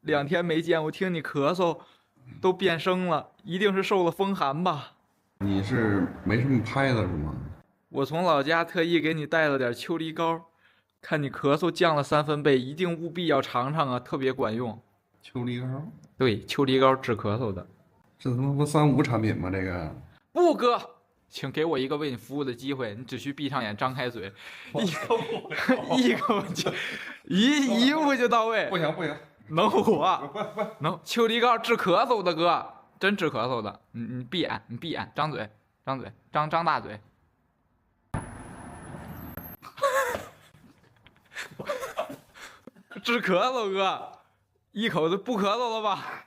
2天没见，我听你咳嗽都变声了，一定是受了风寒吧？你是没什么拍的是吗？我从老家特意给你带了点秋梨膏，看你咳嗽降了3分贝，一定务必要尝尝啊，特别管用。秋梨膏，对，秋梨膏治咳嗽的。这他妈不3无产品吗？这个不哥，请给我一个为你服务的机会，你只需闭上眼，张开嘴，一口就一步就到位。不行不行，能活，不，能秋梨膏治咳嗽的哥，真治咳嗽的。你闭眼，你闭眼，张嘴，张嘴，张大嘴。治咳嗽哥，一口就不咳嗽了吧？